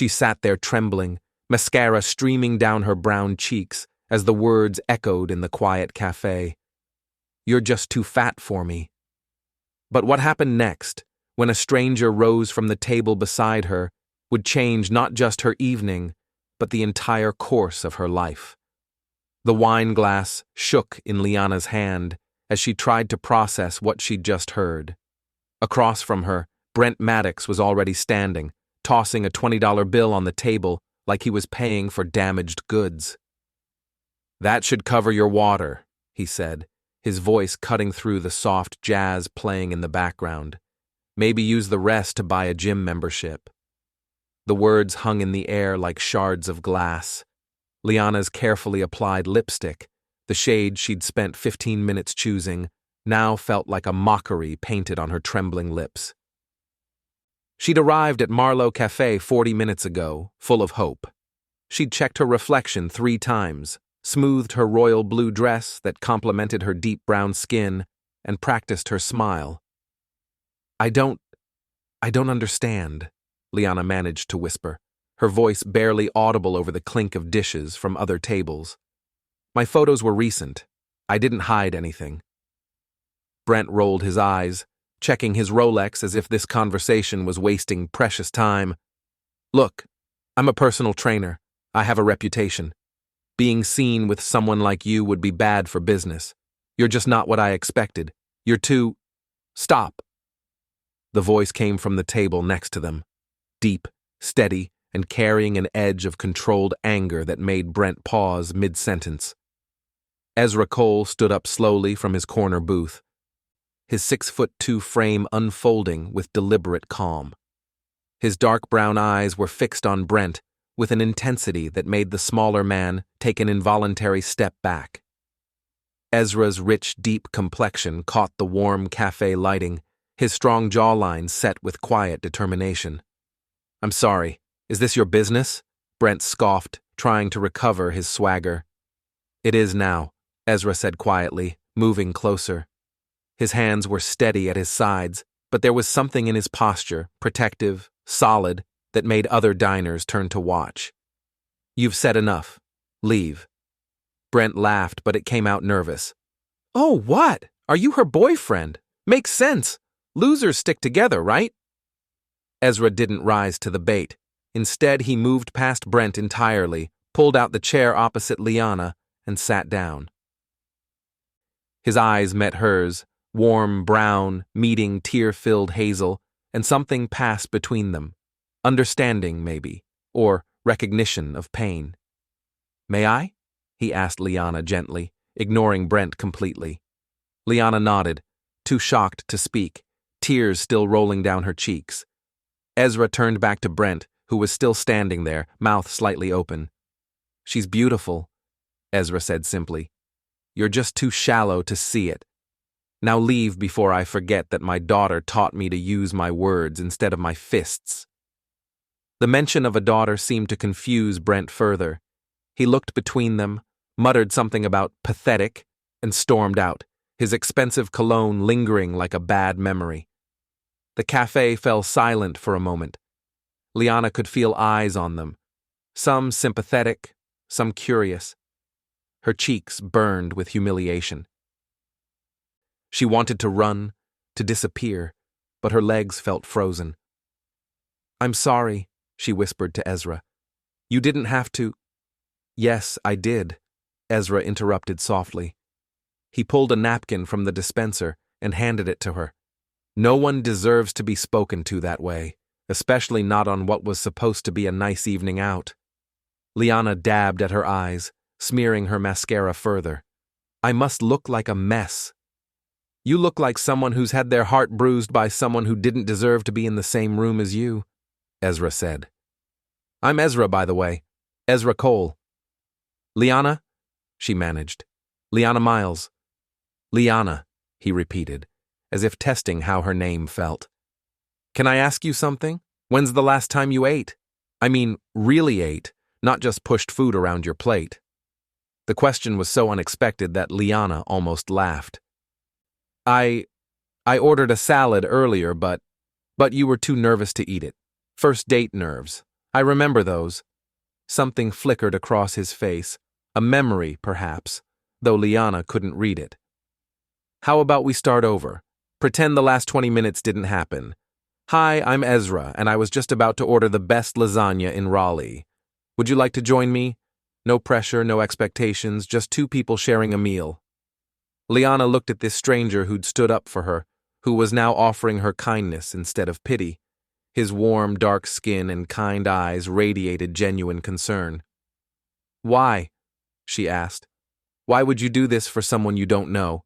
She sat there trembling, mascara streaming down her brown cheeks as the words echoed in the quiet cafe. "You're just too fat for me." But what happened next, when a stranger rose from the table beside her, would change not just her evening, but the entire course of her life. The wine glass shook in Liana's hand as she tried to process what she'd just heard. Across from her, Brent Maddox was already standing, tossing a $20 bill on the table like he was paying for damaged goods. "That should cover your water," he said, his voice cutting through the soft jazz playing in the background. "Maybe use the rest to buy a gym membership." The words hung in the air like shards of glass. Liana's carefully applied lipstick, the shade she'd spent 15 minutes choosing, now felt like a mockery painted on her trembling lips. She'd arrived at Marlowe Café 40 minutes ago, full of hope. She'd checked her reflection 3 times, smoothed her royal blue dress that complemented her deep brown skin, and practiced her smile. I don't understand," Liana managed to whisper, her voice barely audible over the clink of dishes from other tables. "My photos were recent. I didn't hide anything." Brent rolled his eyes, checking his Rolex as if this conversation was wasting precious time. "Look, I'm a personal trainer. I have a reputation. Being seen with someone like you would be bad for business. You're just not what I expected. You're too—" "Stop." The voice came from the table next to them, deep, steady, and carrying an edge of controlled anger that made Brent pause mid-sentence. Ezra Cole stood up slowly from his corner booth, his 6'2" frame unfolding with deliberate calm. His dark brown eyes were fixed on Brent with an intensity that made the smaller man take an involuntary step back. Ezra's rich, deep complexion caught the warm cafe lighting, his strong jawline set with quiet determination. "I'm sorry. Is this your business?" Brent scoffed, trying to recover his swagger. "It is now," Ezra said quietly, moving closer. His hands were steady at his sides, but there was something in his posture, protective, solid, that made other diners turn to watch. "You've said enough. Leave." Brent laughed, but it came out nervous. "Oh, what? Are you her boyfriend? Makes sense. Losers stick together, right?" Ezra didn't rise to the bait. Instead, he moved past Brent entirely, pulled out the chair opposite Liana, and sat down. His eyes met hers, warm brown, meeting tear-filled hazel, and something passed between them. Understanding, maybe, or recognition of pain. "May I?" he asked Liana gently, ignoring Brent completely. Liana nodded, too shocked to speak, tears still rolling down her cheeks. Ezra turned back to Brent, who was still standing there, mouth slightly open. "She's beautiful," Ezra said simply. "You're just too shallow to see it. Now leave before I forget that my daughter taught me to use my words instead of my fists." The mention of a daughter seemed to confuse Brent further. He looked between them, muttered something about pathetic, and stormed out, his expensive cologne lingering like a bad memory. The cafe fell silent for a moment. Liana could feel eyes on them, some sympathetic, some curious. Her cheeks burned with humiliation. She wanted to run, to disappear, but her legs felt frozen. "I'm sorry," she whispered to Ezra. "You didn't have to—" "Yes, I did," Ezra interrupted softly. He pulled a napkin from the dispenser and handed it to her. "No one deserves to be spoken to that way, especially not on what was supposed to be a nice evening out." Liana dabbed at her eyes, smearing her mascara further. "I must look like a mess." "You look like someone who's had their heart bruised by someone who didn't deserve to be in the same room as you," Ezra said. "I'm Ezra, by the way. Ezra Cole." "Liana?" she managed. "Liana Myles." "Liana," he repeated, as if testing how her name felt. "Can I ask you something? When's the last time you ate? I mean, really ate, not just pushed food around your plate." The question was so unexpected that Liana almost laughed. I ordered a salad earlier, but you were too nervous to eat it. First date nerves. I remember those. Something flickered across his face, a memory, perhaps, though Liana couldn't read it. How about we start over? Pretend the last 20 minutes didn't happen. Hi, I'm Ezra, and I was just about to order the best lasagna in Raleigh. Would you like to join me? No pressure, no expectations, just two people sharing a meal. Liana looked at this stranger who'd stood up for her, who was now offering her kindness instead of pity. His warm, dark skin and kind eyes radiated genuine concern. Why? She asked. Why would you do this for someone you don't know?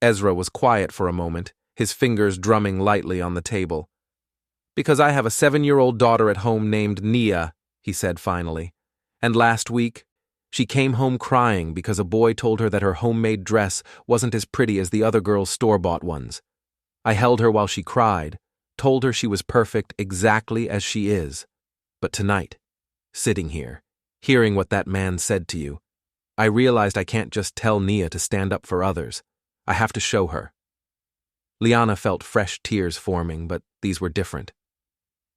Ezra was quiet for a moment, his fingers drumming lightly on the table. Because I have a 7-year-old daughter at home named Nia, he said finally. And last week, she came home crying because a boy told her that her homemade dress wasn't as pretty as the other girls' store-bought ones. I held her while she cried, told her she was perfect exactly as she is. But tonight, sitting here, hearing what that man said to you, I realized I can't just tell Nia to stand up for others. I have to show her. Liana felt fresh tears forming, but these were different.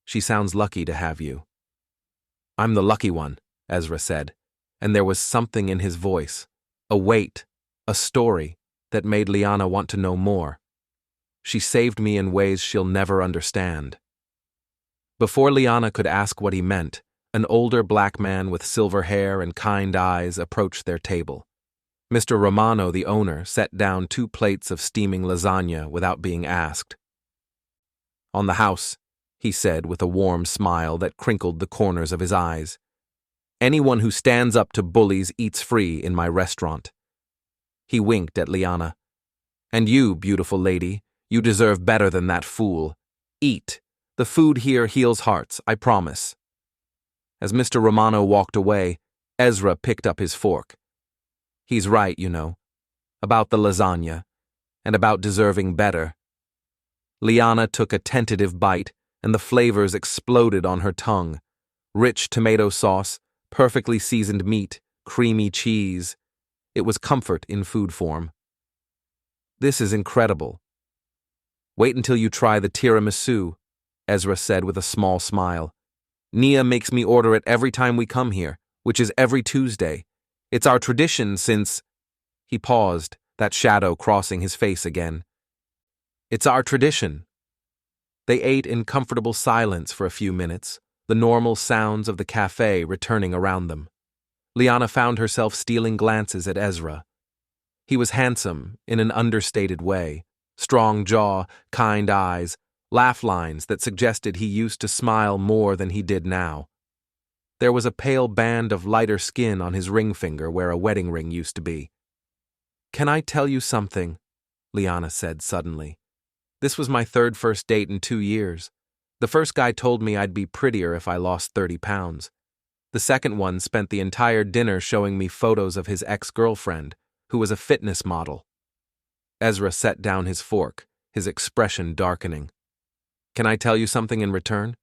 She sounds lucky to have you. I'm the lucky one, Ezra said, and there was something in his voice, a weight, a story, that made Liana want to know more. She saved me in ways she'll never understand. Before Liana could ask what he meant, an older black man with silver hair and kind eyes approached their table. Mr. Romano, the owner, set down 2 plates of steaming lasagna without being asked. On the house, he said with a warm smile that crinkled the corners of his eyes. Anyone who stands up to bullies eats free in my restaurant. He winked at Liana. And you, beautiful lady, you deserve better than that fool. Eat. The food here heals hearts, I promise. As Mr. Romano walked away, Ezra picked up his fork. He's right, you know, about the lasagna, and about deserving better. Liana took a tentative bite, and the flavors exploded on her tongue. Rich tomato sauce, perfectly seasoned meat, creamy cheese. It was comfort in food form. This is incredible. Wait until you try the tiramisu, Ezra said with a small smile. Nia makes me order it every time we come here, which is every Tuesday. It's our tradition since… He paused, that shadow crossing his face again. It's our tradition. They ate in comfortable silence for a few minutes, the normal sounds of the cafe returning around them. Liana found herself stealing glances at Ezra. He was handsome, in an understated way, strong jaw, kind eyes, laugh lines that suggested he used to smile more than he did now. There was a pale band of lighter skin on his ring finger where a wedding ring used to be. Can I tell you something? Liana said suddenly. This was my 3rd first date in 2 years. The first guy told me I'd be prettier if I lost 30 pounds. The second one spent the entire dinner showing me photos of his ex-girlfriend, who was a fitness model. Ezra set down his fork, his expression darkening. Can I tell you something in return?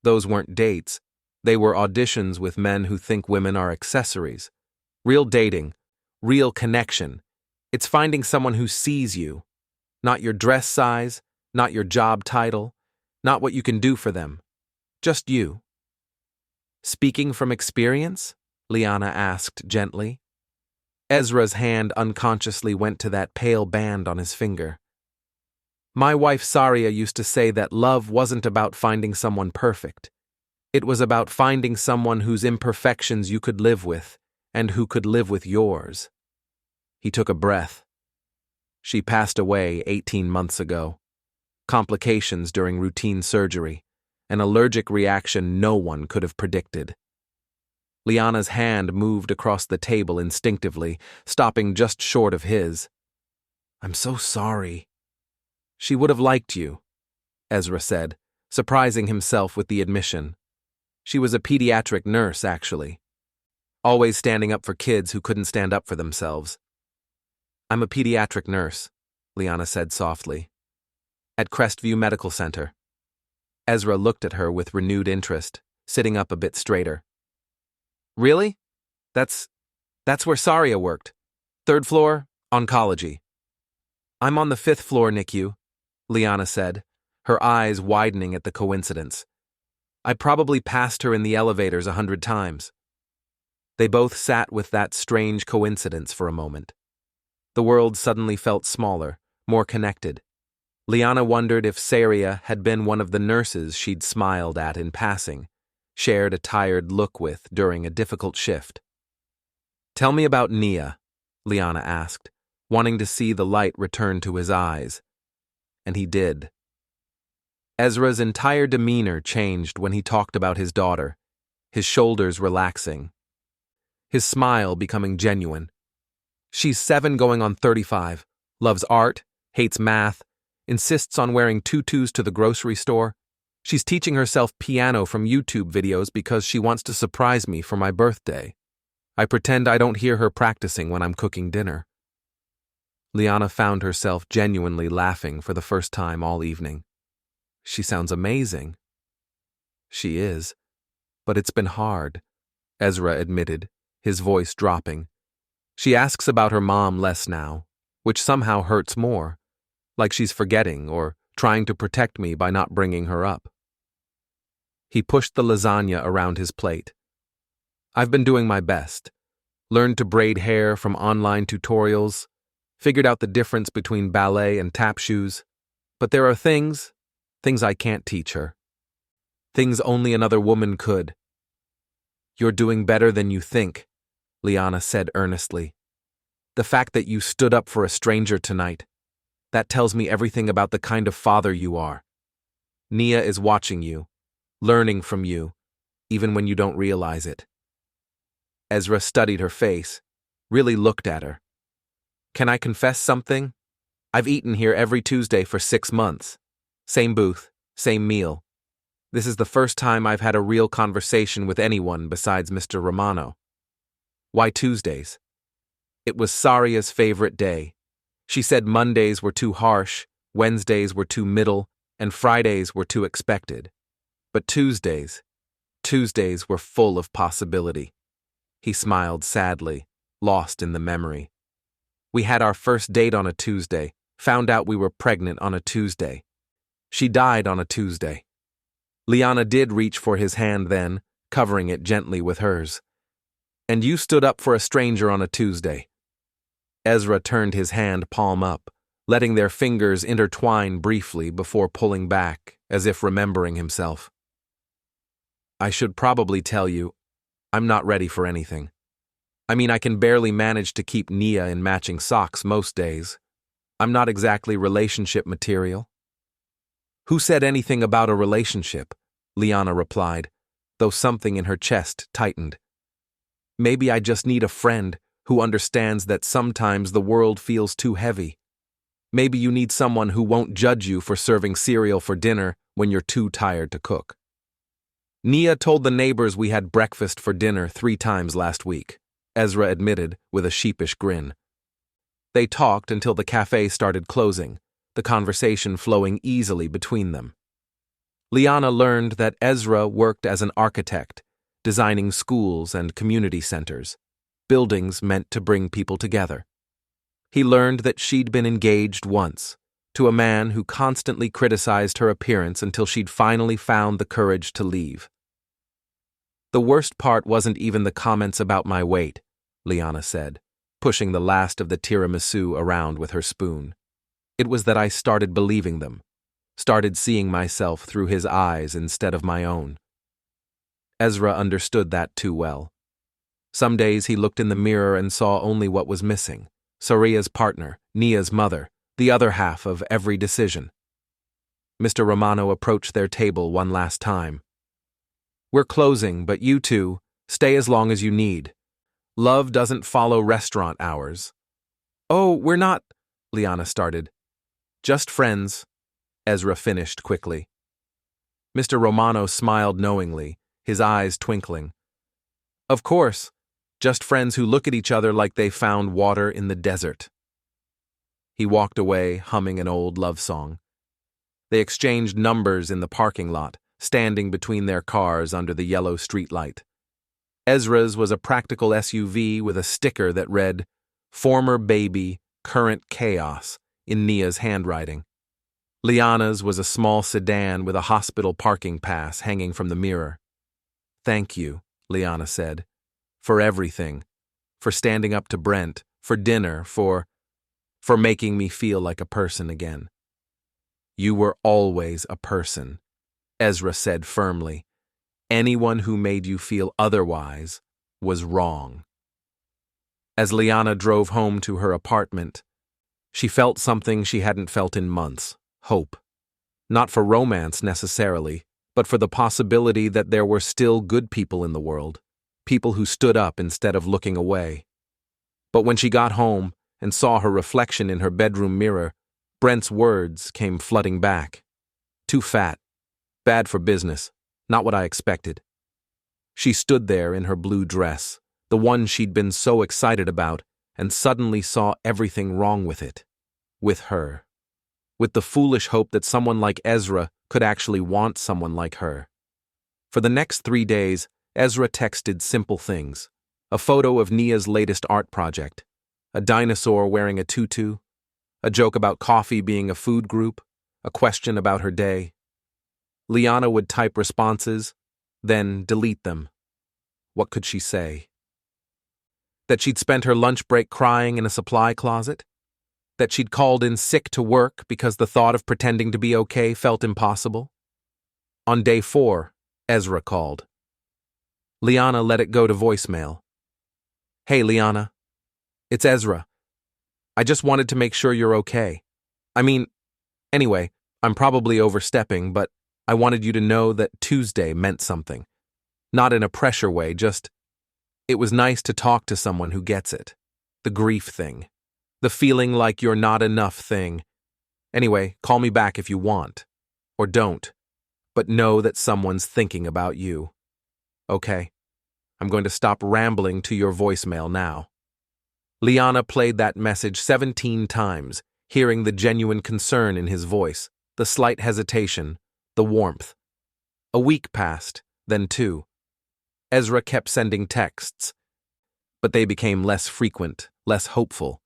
Those weren't dates. They were auditions with men who think women are accessories. Real dating, real connection. It's finding someone who sees you. Not your dress size, not your job title, not what you can do for them. Just you. Speaking from experience? Liana asked gently. Ezra's hand unconsciously went to that pale band on his finger. My wife Saria used to say that love wasn't about finding someone perfect. It was about finding someone whose imperfections you could live with, and who could live with yours. He took a breath. She passed away 18 months ago. Complications during routine surgery, an allergic reaction no one could have predicted. Liana's hand moved across the table instinctively, stopping just short of his. I'm so sorry. She would have liked you, Ezra said, surprising himself with the admission. She was a pediatric nurse, actually. Always standing up for kids who couldn't stand up for themselves. I'm a pediatric nurse, Liana said softly. At Crestview Medical Center. Ezra looked at her with renewed interest, sitting up a bit straighter. Really? That's where Saria worked. 3rd floor, oncology. I'm on the 5th floor NICU, Liana said, her eyes widening at the coincidence. I probably passed her in the elevators 100 times. They both sat with that strange coincidence for a moment. The world suddenly felt smaller, more connected. Liana wondered if Saria had been one of the nurses she'd smiled at in passing, shared a tired look with during a difficult shift. "Tell me about Nia," Liana asked, wanting to see the light return to his eyes. And he did. Ezra's entire demeanor changed when he talked about his daughter, his shoulders relaxing, his smile becoming genuine. "She's 7 going on 35, loves art, hates math, insists on wearing tutus to the grocery store. She's teaching herself piano from YouTube videos because she wants to surprise me for my birthday. I pretend I don't hear her practicing when I'm cooking dinner." Liana found herself genuinely laughing for the first time all evening. She sounds amazing. She is. But it's been hard, Ezra admitted, his voice dropping. She asks about her mom less now, which somehow hurts more, like she's forgetting or trying to protect me by not bringing her up. He pushed the lasagna around his plate. "I've been doing my best. Learned to braid hair from online tutorials, figured out the difference between ballet and tap shoes. But there are things I can't teach her. Things only another woman could." "You're doing better than you think," Liana said earnestly. "The fact that you stood up for a stranger tonight, that tells me everything about the kind of father you are. Nia is watching you, learning from you, even when you don't realize it." Ezra studied her face, really looked at her. "Can I confess something? I've eaten here every Tuesday for 6 months. Same booth, same meal. This is the first time I've had a real conversation with anyone besides Mr. Romano. Why Tuesdays? It was Saria's favorite day. She said Mondays were too harsh, Wednesdays were too middle, and Fridays were too expected. But Tuesdays were full of possibility." He smiled sadly, lost in the memory. "We had our first date on a Tuesday, found out we were pregnant on a Tuesday. She died on a Tuesday." Liana did reach for his hand then, covering it gently with hers. "And you stood up for a stranger on a Tuesday." Ezra turned his hand palm up, letting their fingers intertwine briefly before pulling back, as if remembering himself. "I should probably tell you, I'm not ready for anything. I mean, I can barely manage to keep Nia in matching socks most days. I'm not exactly relationship material." "Who said anything about a relationship?" Liana replied, though something in her chest tightened. "Maybe I just need a friend who understands that sometimes the world feels too heavy. Maybe you need someone who won't judge you for serving cereal for dinner when you're too tired to cook." "Nia told the neighbors we had breakfast for dinner 3 times last week," Ezra admitted with a sheepish grin. They talked until the cafe started closing, the conversation flowing easily between them. Liana learned that Ezra worked as an architect, designing schools and community centers, buildings meant to bring people together. He learned that she'd been engaged once, to a man who constantly criticized her appearance until she'd finally found the courage to leave. "The worst part wasn't even the comments about my weight," Liana said, pushing the last of the tiramisu around with her spoon. "It was that I started believing them, started seeing myself through his eyes instead of my own." Ezra understood that too well. Some days he looked in the mirror and saw only what was missing: Saria's partner, Nia's mother, the other half of every decision. Mr. Romano approached their table one last time. "We're closing, but you two, stay as long as you need. Love doesn't follow restaurant hours." "Oh, we're not," Liana started. "Just friends," Ezra finished quickly. Mr. Romano smiled knowingly, his eyes twinkling. "Of course, just friends who look at each other like they found water in the desert." He walked away, humming an old love song. They exchanged numbers in the parking lot, standing between their cars under the yellow streetlight. Ezra's was a practical SUV with a sticker that read, "Former baby, current chaos," in Nia's handwriting. Liana's was a small sedan with a hospital parking pass hanging from the mirror. "Thank you," Liana said, "for everything. For standing up to Brent, for dinner, for making me feel like a person again." "You were always a person," Ezra said firmly. "Anyone who made you feel otherwise was wrong." As Liana drove home to her apartment, she felt something she hadn't felt in months: hope. Not for romance necessarily, but for the possibility that there were still good people in the world, people who stood up instead of looking away. But when she got home and saw her reflection in her bedroom mirror, Brent's words came flooding back. "Too fat. Bad for business. Not what I expected." She stood there in her blue dress, the one she'd been so excited about, and suddenly saw everything wrong with it. With her. With the foolish hope that someone like Ezra could actually want someone like her. For the next 3 days, Ezra texted simple things. A photo of Nia's latest art project. A dinosaur wearing a tutu. A joke about coffee being a food group. A question about her day. Liana would type responses, then delete them. What could she say? That she'd spent her lunch break crying in a supply closet? That she'd called in sick to work because the thought of pretending to be okay felt impossible? On day 4, Ezra called. Liana let it go to voicemail. "Hey, Liana. It's Ezra. I just wanted to make sure you're okay. Anyway, I'm probably overstepping, but I wanted you to know that Tuesday meant something. Not in a pressure way, just, it was nice to talk to someone who gets it. The grief thing. The feeling like you're not enough thing. Anyway, call me back if you want. Or don't. But know that someone's thinking about you. Okay. I'm going to stop rambling to your voicemail now." Liana played that message 17 times, hearing the genuine concern in his voice, the slight hesitation, the warmth. A week passed, then 2. Ezra kept sending texts, but they became less frequent, less hopeful.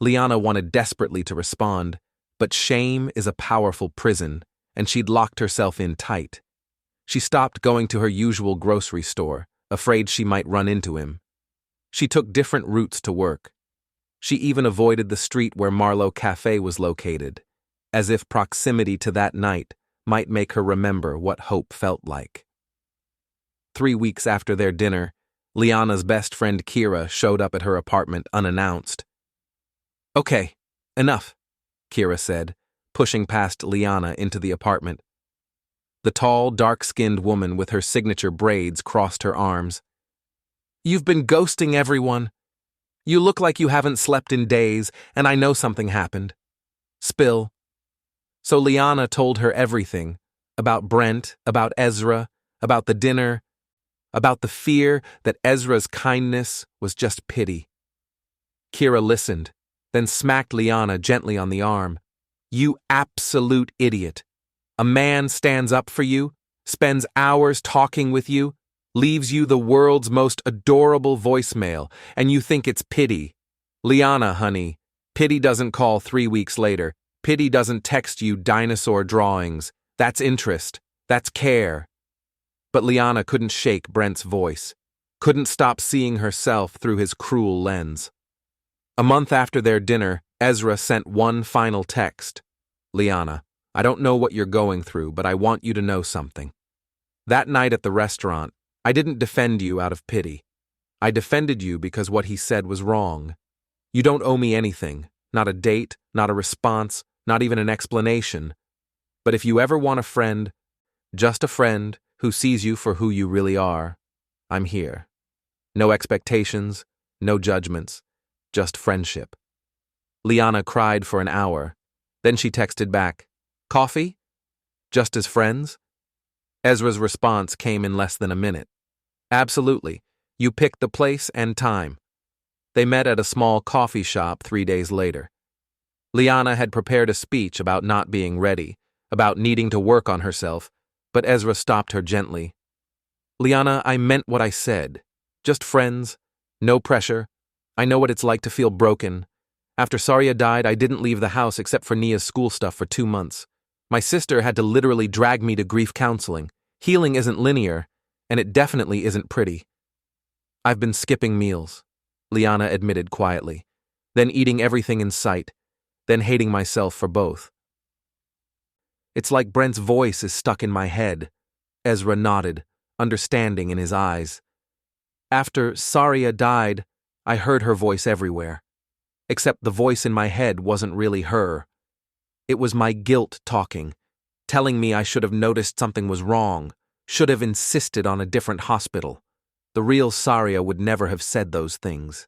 Liana wanted desperately to respond, but shame is a powerful prison, and she'd locked herself in tight. She stopped going to her usual grocery store, afraid she might run into him. She took different routes to work. She even avoided the street where Marlowe Café was located, as if proximity to that night might make her remember what hope felt like. 3 weeks after their dinner, Liana's best friend Kira showed up at her apartment unannounced. "Okay, enough," Kira said, pushing past Liana into the apartment. The tall, dark-skinned woman with her signature braids crossed her arms. "You've been ghosting everyone. You look like you haven't slept in days, and I know something happened. Spill." So Liana told her everything, about Brent, about Ezra, about the dinner, about the fear that Ezra's kindness was just pity. Kira listened, then smacked Liana gently on the arm. "You absolute idiot. A man stands up for you, spends hours talking with you, leaves you the world's most adorable voicemail, and you think it's pity. Liana, honey, pity doesn't call 3 weeks later. Pity doesn't text you dinosaur drawings. That's interest. That's care." But Liana couldn't shake Brent's voice, couldn't stop seeing herself through his cruel lens. A month after their dinner, Ezra sent one final text. "Liana, I don't know what you're going through, but I want you to know something. That night at the restaurant, I didn't defend you out of pity. I defended you because what he said was wrong. You don't owe me anything, not a date, not a response, not even an explanation. But if you ever want a friend, just a friend who sees you for who you really are, I'm here. No expectations, no judgments, just friendship." Liana cried for an hour. Then she texted back, "Coffee? Just as friends?" Ezra's response came in less than a minute. "Absolutely. You picked the place and time." They met at a small coffee shop 3 days later. Liana had prepared a speech about not being ready, about needing to work on herself, but Ezra stopped her gently. "Liana, I meant what I said. Just friends. No pressure. I know what it's like to feel broken. After Saria died, I didn't leave the house except for Nia's school stuff for 2 months. My sister had to literally drag me to grief counseling. Healing isn't linear, and it definitely isn't pretty. I've been skipping meals, Liana admitted quietly, then eating everything in sight, then hating myself for both. It's like Brent's voice is stuck in my head. Ezra nodded, understanding in his eyes. After Saria died, I heard her voice everywhere. Except the voice in my head wasn't really her. It was my guilt talking, telling me I should have noticed something was wrong, should have insisted on a different hospital. The real Saria would never have said those things.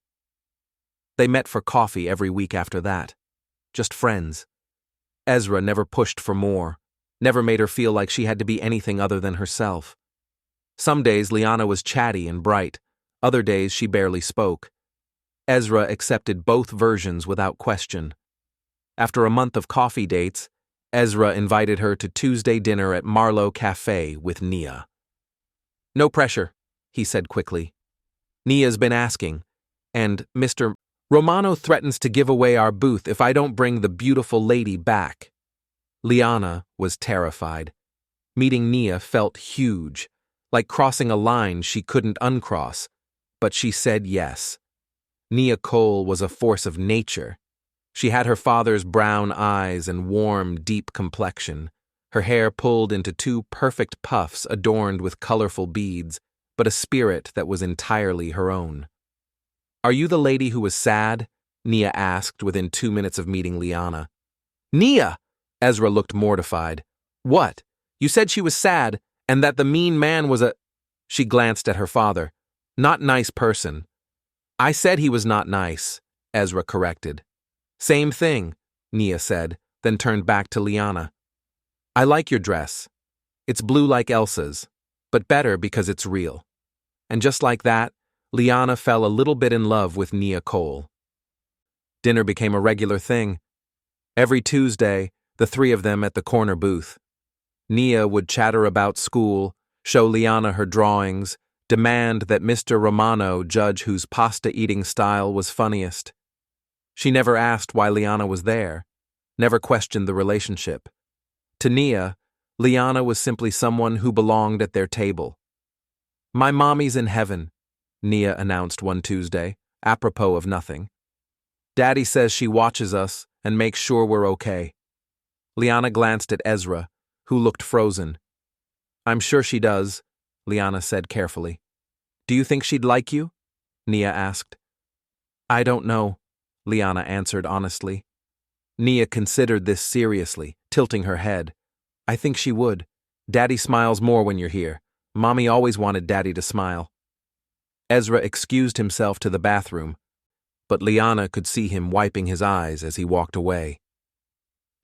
They met for coffee every week after that. Just friends. Ezra never pushed for more, never made her feel like she had to be anything other than herself. Some days Liana was chatty and bright, other days she barely spoke. Ezra accepted both versions without question. After a month of coffee dates, Ezra invited her to Tuesday dinner at Marlowe Café with Nia. "No pressure," he said quickly. "Nia's been asking, and Mr. Romano threatens to give away our booth if I don't bring the beautiful lady back." Liana was terrified. Meeting Nia felt huge, like crossing a line she couldn't uncross, but she said yes. Nia Cole was a force of nature. She had her father's brown eyes and warm, deep complexion, her hair pulled into two perfect puffs adorned with colorful beads, but a spirit that was entirely her own. "Are you the lady who was sad?" Nia asked within 2 minutes of meeting Liana. "Nia!" Ezra looked mortified. "What? You said she was sad, and that the mean man was a—" She glanced at her father. "Not nice person." "I said he was not nice," Ezra corrected. "Same thing," Nia said, then turned back to Liana. "I like your dress. It's blue like Elsa's, but better because it's real." And just like that, Liana fell a little bit in love with Nia Cole. Dinner became a regular thing. Every Tuesday, the three of them at the corner booth. Nia would chatter about school, show Liana her drawings, demand that Mr. Romano judge whose pasta-eating style was funniest. She never asked why Liana was there, never questioned the relationship. To Nia, Liana was simply someone who belonged at their table. "My mommy's in heaven," Nia announced one Tuesday, apropos of nothing. "Daddy says she watches us and makes sure we're okay." Liana glanced at Ezra, who looked frozen. "I'm sure she does," Liana said carefully. "Do you think she'd like you?" Nia asked. "I don't know," Liana answered honestly. Nia considered this seriously, tilting her head. "I think she would. Daddy smiles more when you're here. Mommy always wanted Daddy to smile." Ezra excused himself to the bathroom, but Liana could see him wiping his eyes as he walked away.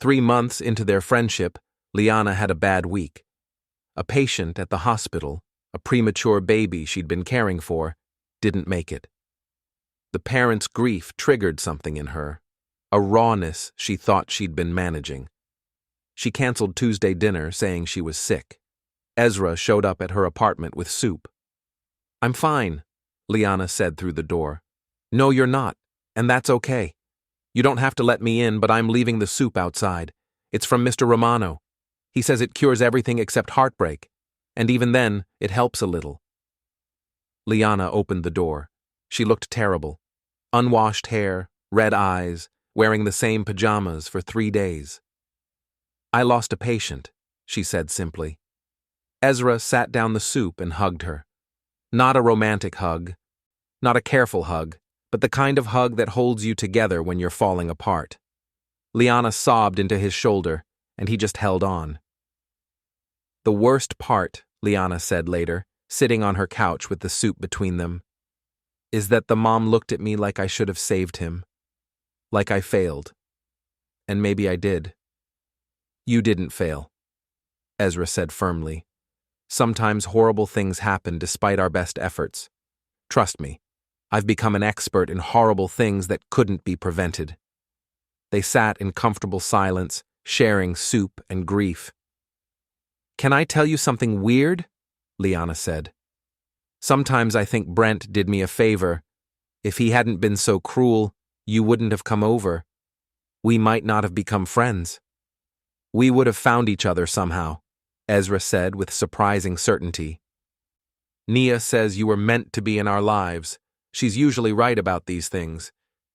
3 months into their friendship, Liana had a bad week. A patient at the hospital, a premature baby she'd been caring for, didn't make it. The parents' grief triggered something in her, a rawness she thought she'd been managing. She canceled Tuesday dinner, saying she was sick. Ezra showed up at her apartment with soup. "I'm fine," Liana said through the door. "No, you're not, and that's okay. You don't have to let me in, but I'm leaving the soup outside. It's from Mr. Romano. He says it cures everything except heartbreak, and even then, it helps a little." Liana opened the door. She looked terrible. Unwashed hair, red eyes, wearing the same pajamas for 3 days. "I lost a patient," she said simply. Ezra sat down the soup and hugged her. Not a romantic hug, not a careful hug, but the kind of hug that holds you together when you're falling apart. Liana sobbed into his shoulder, and he just held on. "The worst part," Liana said later, sitting on her couch with the soup between them, "is that the mom looked at me like I should have saved him. Like I failed. And maybe I did." "You didn't fail," Ezra said firmly. "Sometimes horrible things happen despite our best efforts. Trust me, I've become an expert in horrible things that couldn't be prevented." They sat in comfortable silence, sharing soup and grief. "Can I tell you something weird?" Liana said. "Sometimes I think Brent did me a favor. If he hadn't been so cruel, you wouldn't have come over. We might not have become friends." We would have found each other somehow, Ezra said with surprising certainty. Nia says you were meant to be in our lives. She's usually right about these things.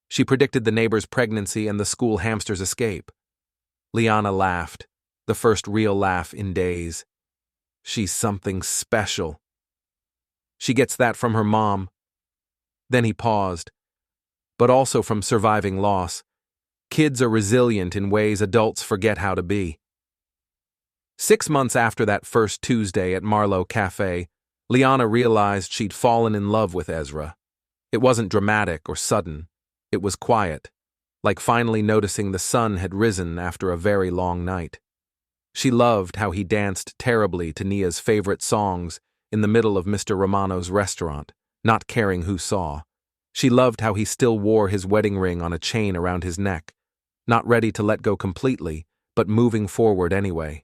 She predicted the neighbor's pregnancy and the school hamster's escape. Liana laughed, the first real laugh in days. She's something special. She gets that from her mom. Then he paused. But also from surviving loss. Kids are resilient in ways adults forget how to be. 6 months after that first Tuesday at Marlowe Café, Liana realized she'd fallen in love with Ezra. It wasn't dramatic or sudden. It was quiet, like finally noticing the sun had risen after a very long night. She loved how he danced terribly to Nia's favorite songs in the middle of Mr. Romano's restaurant, not caring who saw. She loved how he still wore his wedding ring on a chain around his neck, not ready to let go completely, but moving forward anyway.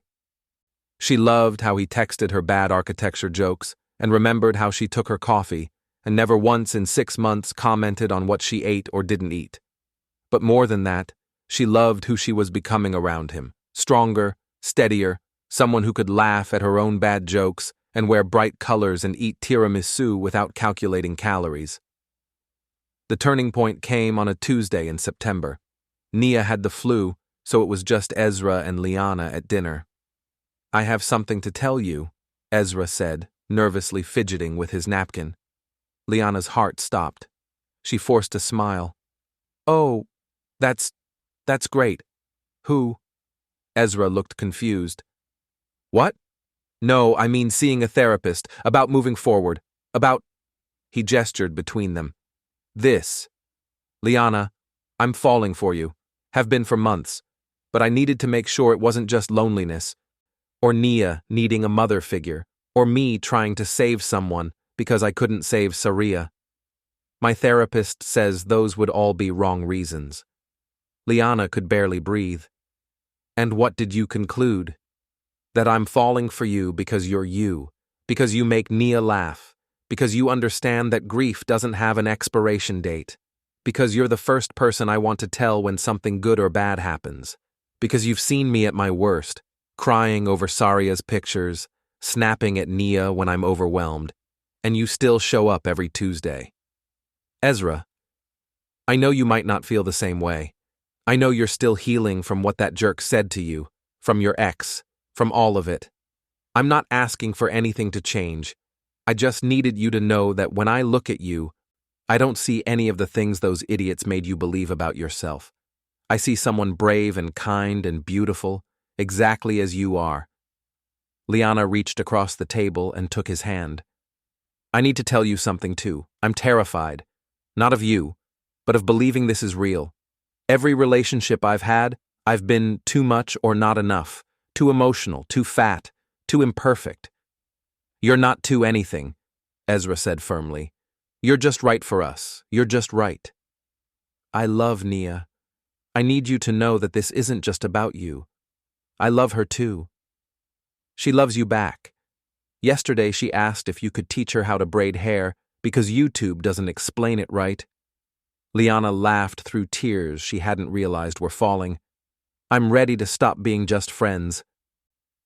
She loved how he texted her bad architecture jokes and remembered how she took her coffee and never once in 6 months commented on what she ate or didn't eat. But more than that, she loved who she was becoming around him, stronger, steadier, someone who could laugh at her own bad jokes and wear bright colors and eat tiramisu without calculating calories. The turning point came on a Tuesday in September. Nia had the flu, so it was just Ezra and Liana at dinner. I have something to tell you, Ezra said, nervously fidgeting with his napkin. Liana's heart stopped. She forced a smile. Oh, that's great. Who? Ezra looked confused. What? No, I mean seeing a therapist, about moving forward, about… He gestured between them. This. Liana, I'm falling for you. Have been for months. But I needed to make sure it wasn't just loneliness, or Nia needing a mother figure, or me trying to save someone because I couldn't save Saria. My therapist says those would all be wrong reasons. Liana could barely breathe. And what did you conclude? That I'm falling for you because you're you, because you make Nia laugh, because you understand that grief doesn't have an expiration date, because you're the first person I want to tell when something good or bad happens, because you've seen me at my worst, crying over Saria's pictures, snapping at Nia when I'm overwhelmed, and you still show up every Tuesday. Ezra, I know you might not feel the same way. I know you're still healing from what that jerk said to you, from your ex, from all of it. I'm not asking for anything to change. I just needed you to know that when I look at you, I don't see any of the things those idiots made you believe about yourself. I see someone brave and kind and beautiful, exactly as you are. Liana reached across the table and took his hand. I need to tell you something too. I'm terrified. Not of you, but of believing this is real. Every relationship I've had, I've been too much or not enough, too emotional, too fat, too imperfect. You're not too anything, Ezra said firmly. You're just right for us. You're just right. I love Nia. I need you to know that this isn't just about you. I love her too. She loves you back. Yesterday she asked if you could teach her how to braid hair because YouTube doesn't explain it right. Liana laughed through tears she hadn't realized were falling. I'm ready to stop being just friends.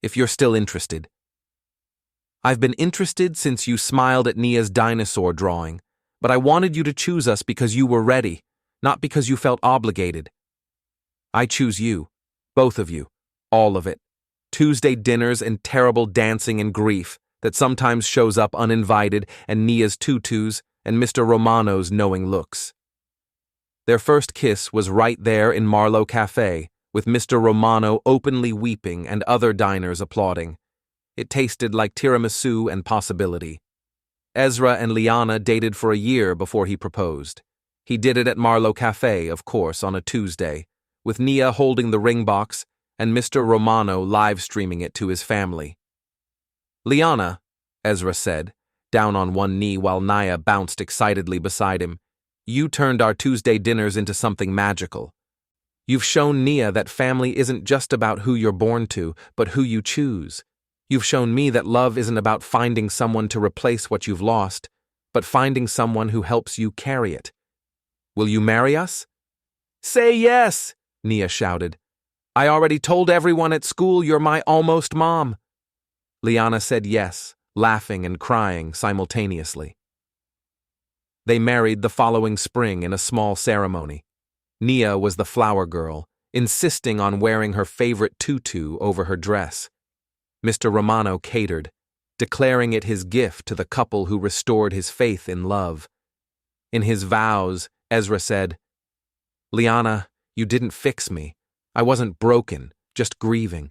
If you're still interested. I've been interested since you smiled at Nia's dinosaur drawing, but I wanted you to choose us because you were ready, not because you felt obligated. I choose you, both of you, all of it. Tuesday dinners and terrible dancing and grief that sometimes shows up uninvited, and Nia's tutus and Mr. Romano's knowing looks. Their first kiss was right there in Marlowe Café, with Mr. Romano openly weeping and other diners applauding. It tasted like tiramisu and possibility. Ezra and Liana dated for a year before he proposed. He did it at Marlowe Café, of course, on a Tuesday, with Nia holding the ring box and Mr. Romano live-streaming it to his family. Liana, Ezra said, down on one knee while Nia bounced excitedly beside him, you turned our Tuesday dinners into something magical. You've shown Nia that family isn't just about who you're born to, but who you choose. You've shown me that love isn't about finding someone to replace what you've lost, but finding someone who helps you carry it. Will you marry us? Say yes, Nia shouted. I already told everyone at school you're my almost mom. Liana said yes, laughing and crying simultaneously. They married the following spring in a small ceremony. Nia was the flower girl, insisting on wearing her favorite tutu over her dress. Mr. Romano catered, declaring it his gift to the couple who restored his faith in love. In his vows, Ezra said, "Liana, you didn't fix me. I wasn't broken, just grieving.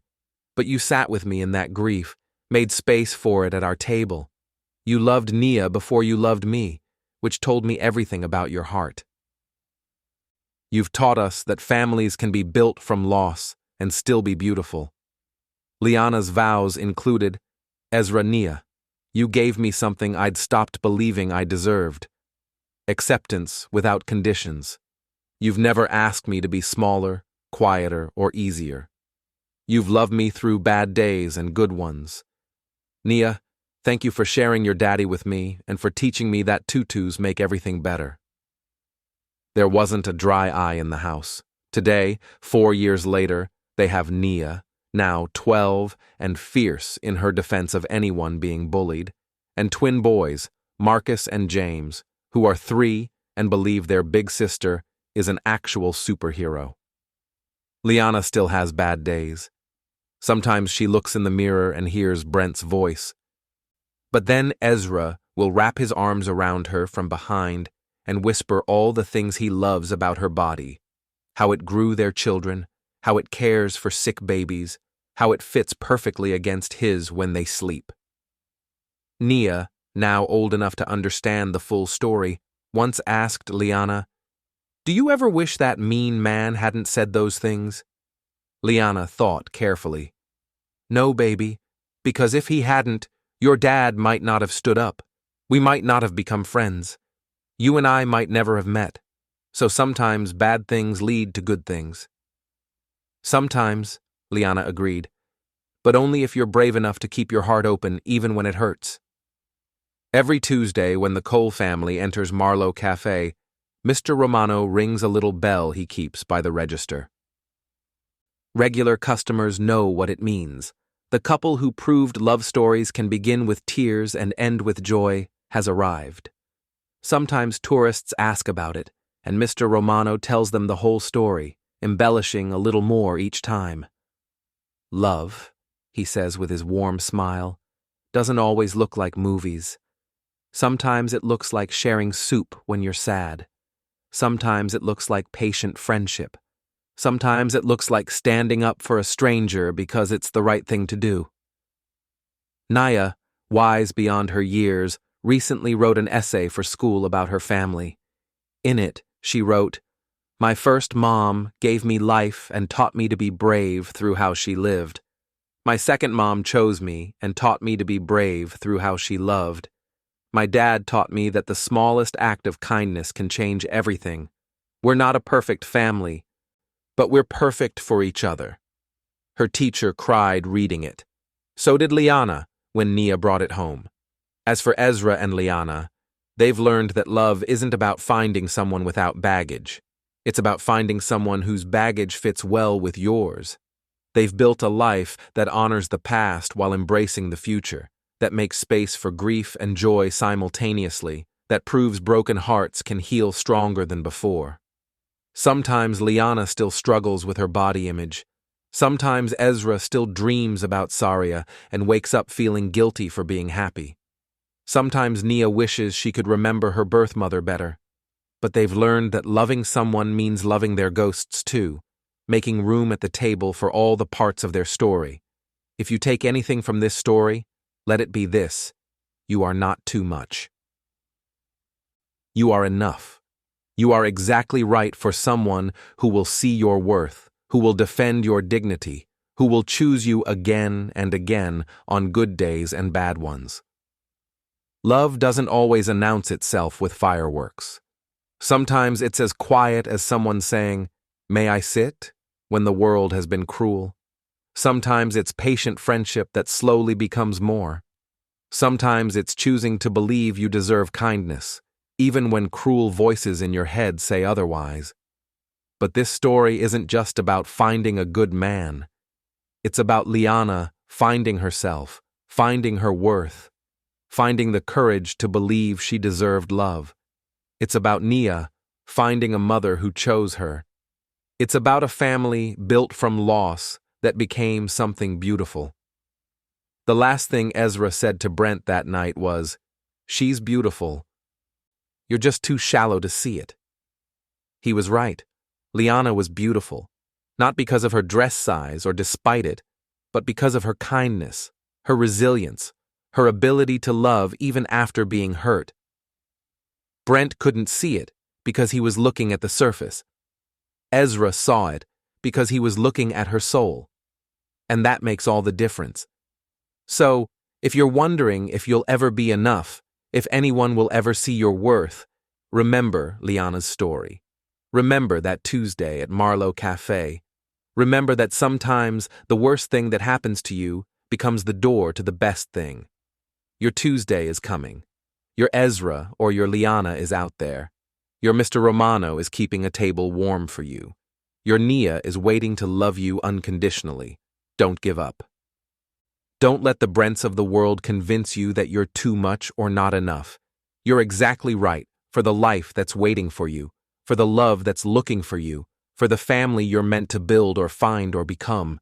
But you sat with me in that grief, made space for it at our table. You loved Nia before you loved me, which told me everything about your heart. You've taught us that families can be built from loss and still be beautiful." Liana's vows included, "Ezra Nia, you gave me something I'd stopped believing I deserved. Acceptance without conditions. You've never asked me to be smaller, quieter, or easier. You've loved me through bad days and good ones. Nia, thank you for sharing your daddy with me and for teaching me that tutus make everything better." There wasn't a dry eye in the house. Today, 4 years later, they have Nia, now 12 and fierce in her defense of anyone being bullied, and twin boys, Marcus and James, who are 3 and believe their big sister is an actual superhero. Liana still has bad days. Sometimes she looks in the mirror and hears Brent's voice. But then Ezra will wrap his arms around her from behind and whisper all the things he loves about her body, how it grew their children, how it cares for sick babies, how it fits perfectly against his when they sleep. Nia, now old enough to understand the full story, once asked Liana, "Do you ever wish that mean man hadn't said those things?" Liana thought carefully. "No, baby, because if he hadn't, your dad might not have stood up. We might not have become friends. You and I might never have met. So sometimes bad things lead to good things." "Sometimes," Liana agreed, "but only if you're brave enough to keep your heart open even when it hurts." Every Tuesday when the Cole family enters Marlowe Café, Mr. Romano rings a little bell he keeps by the register. Regular customers know what it means. The couple who proved love stories can begin with tears and end with joy has arrived. Sometimes tourists ask about it, and Mr. Romano tells them the whole story, embellishing a little more each time. "Love," he says with his warm smile, "doesn't always look like movies. Sometimes it looks like sharing soup when you're sad. Sometimes it looks like patient friendship. Sometimes it looks like standing up for a stranger because it's the right thing to do." Naya, wise beyond her years, recently wrote an essay for school about her family. In it, she wrote, "My first mom gave me life and taught me to be brave through how she lived. My second mom chose me and taught me to be brave through how she loved. My dad taught me that the smallest act of kindness can change everything. We're not a perfect family, but we're perfect for each other." Her teacher cried reading it. So did Liana when Nia brought it home. As for Ezra and Liana, they've learned that love isn't about finding someone without baggage. It's about finding someone whose baggage fits well with yours. They've built a life that honors the past while embracing the future, that makes space for grief and joy simultaneously, that proves broken hearts can heal stronger than before. Sometimes Liana still struggles with her body image. Sometimes Ezra still dreams about Saria and wakes up feeling guilty for being happy. Sometimes Nia wishes she could remember her birth mother better. But they've learned that loving someone means loving their ghosts too, making room at the table for all the parts of their story. If you take anything from this story, let it be this: you are not too much. You are enough. You are exactly right for someone who will see your worth, who will defend your dignity, who will choose you again and again on good days and bad ones. Love doesn't always announce itself with fireworks. Sometimes it's as quiet as someone saying, "May I sit?" when the world has been cruel. Sometimes it's patient friendship that slowly becomes more. Sometimes it's choosing to believe you deserve kindness, even when cruel voices in your head say otherwise. But this story isn't just about finding a good man. It's about Liana finding herself, finding her worth, finding the courage to believe she deserved love. It's about Nia finding a mother who chose her. It's about a family built from loss that became something beautiful. The last thing Ezra said to Brent that night was, "She's beautiful. You're just too shallow to see it." He was right. Liana was beautiful, not because of her dress size or despite it, but because of her kindness, her resilience, her ability to love even after being hurt. Brent couldn't see it because he was looking at the surface. Ezra saw it because he was looking at her soul. And that makes all the difference. So, if you're wondering if you'll ever be enough, if anyone will ever see your worth, remember Liana's story. Remember that Tuesday at Marlowe Café. Remember that sometimes the worst thing that happens to you becomes the door to the best thing. Your Tuesday is coming. Your Ezra or your Liana is out there. Your Mr. Romano is keeping a table warm for you. Your Nia is waiting to love you unconditionally. Don't give up. Don't let the Brents of the world convince you that you're too much or not enough. You're exactly right for the life that's waiting for you, for the love that's looking for you, for the family you're meant to build or find or become.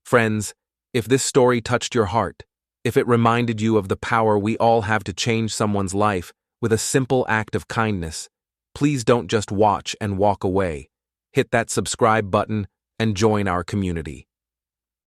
Friends, if this story touched your heart, if it reminded you of the power we all have to change someone's life with a simple act of kindness, please don't just watch and walk away. Hit that subscribe button and join our community.